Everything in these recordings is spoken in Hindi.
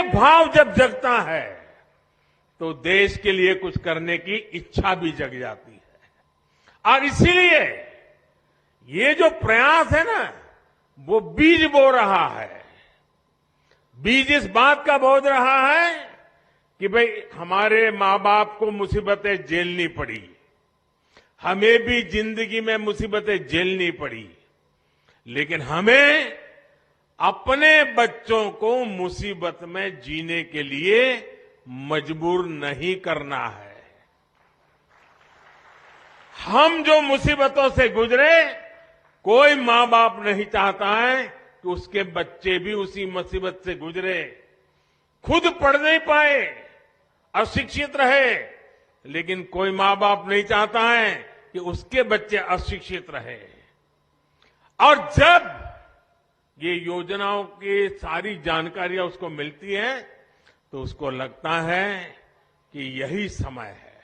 भाव जब जगता है तो देश के लिए कुछ करने की इच्छा भी जग जाती है। और इसीलिए ये जो प्रयास है ना, वो बीज बो रहा है। बीज इस बात का बो रहा है कि भाई हमारे मां बाप को मुसीबतें झेलनी पड़ी, हमें भी जिंदगी में मुसीबतें झेलनी पड़ी, लेकिन हमें अपने बच्चों को मुसीबत में जीने के लिए मजबूर नहीं करना है। हम जो मुसीबतों से गुजरे, कोई मां बाप नहीं चाहता है कि उसके बच्चे भी उसी मुसीबत से गुजरे। खुद पढ़ नहीं पाए, अशिक्षित रहे, लेकिन कोई मां बाप नहीं चाहता है कि उसके बच्चे अशिक्षित रहे। और जब ये योजनाओं की सारी जानकारियां उसको मिलती है तो उसको लगता है कि यही समय है,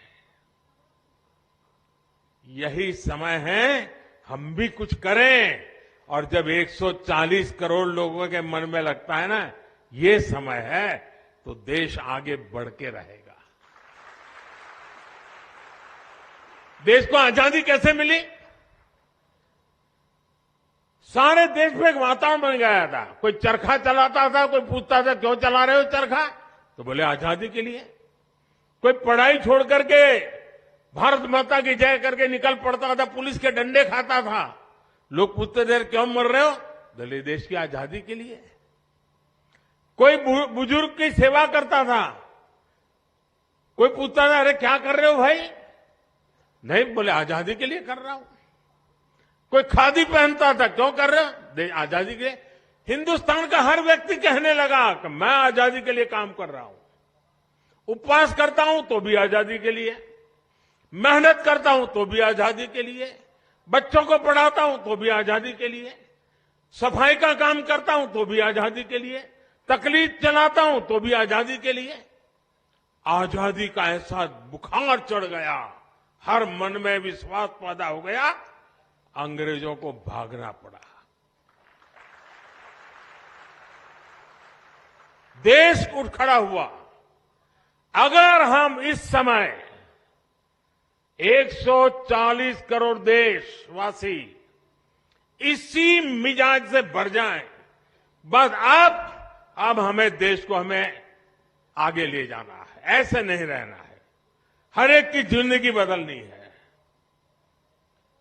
यही समय है हम भी कुछ करें। और जब 140 करोड़ लोगों के मन में लगता है ना ये समय है, तो देश आगे बढ़ के रहेगा। देश को आजादी कैसे मिली? सारे देश में एक वातावरण बन गया था। कोई चरखा चलाता था, कोई पूछता था क्यों चला रहे हो चरखा, तो बोले आजादी के लिए। कोई पढ़ाई छोड़ करके भारत माता की जय करके निकल पड़ता था, पुलिस के डंडे खाता था। लोग पूछते थे क्यों मर रहे हो, बोले देश की आजादी के लिए। कोई बुजुर्ग की सेवा करता था, कोई पूछता था अरे क्या कर रहे हो भाई, नहीं बोले आजादी के लिए कर रहा हूं। कोई खादी पहनता था, क्यों कर रहे हो, आजादी के लिए। हिंदुस्तान का हर व्यक्ति कहने लगा कि मैं आजादी के लिए काम कर रहा हूं। उपवास करता हूं तो भी आजादी के लिए, मेहनत करता हूं तो भी आजादी के लिए, बच्चों को पढ़ाता हूं तो भी आजादी के लिए, सफाई का काम करता हूं तो भी आजादी के लिए, तकलीफ चलाता हूं तो भी आजादी के लिए। आजादी का ऐसा बुखार चढ़ गया, हर मन में विश्वास पैदा हो गया, अंग्रेजों को भागना पड़ा। देश उठ खड़ा हुआ। अगर हम इस समय 140 करोड़ देशवासी इसी मिजाज से भर जाएं, बस अब हमें देश को हमें आगे ले जाना है, ऐसे नहीं रहना है। हर एक की जिंदगी बदलनी है,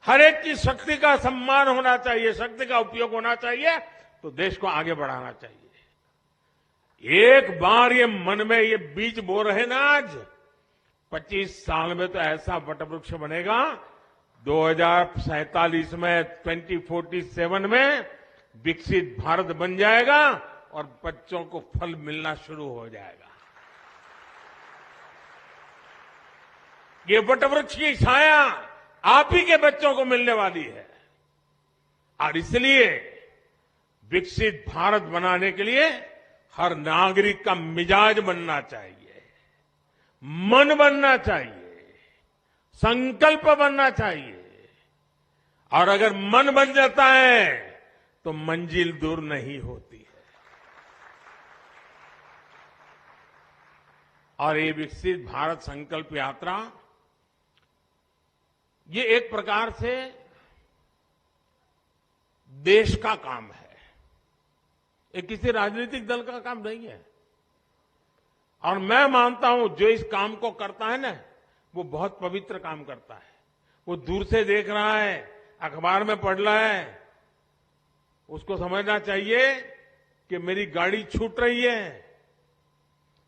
हर एक की शक्ति का सम्मान होना चाहिए, शक्ति का उपयोग होना चाहिए, तो देश को आगे बढ़ाना चाहिए। एक बार ये मन में ये बीज बो रहे ना, आज 25 साल में तो ऐसा वटवृक्ष बनेगा, 2047 में 2047 में विकसित भारत बन जाएगा और बच्चों को फल मिलना शुरू हो जाएगा। ये वटवृक्ष की छाया आप ही के बच्चों को मिलने वाली है। और इसलिए विकसित भारत बनाने के लिए हर नागरिक का मिजाज बनना चाहिए, मन बनना चाहिए, संकल्प बनना चाहिए। और अगर मन बन जाता है तो मंजिल दूर नहीं होती है। और ये विकसित भारत संकल्प यात्रा, ये एक प्रकार से देश का काम है, ये किसी राजनीतिक दल का काम नहीं है। और मैं मानता हूं जो इस काम को करता है ना, वो बहुत पवित्र काम करता है। वो दूर से देख रहा है, अखबार में पढ़ रहा है, उसको समझना चाहिए कि मेरी गाड़ी छूट रही है,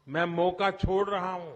मैं मौका छोड़ रहा हूं।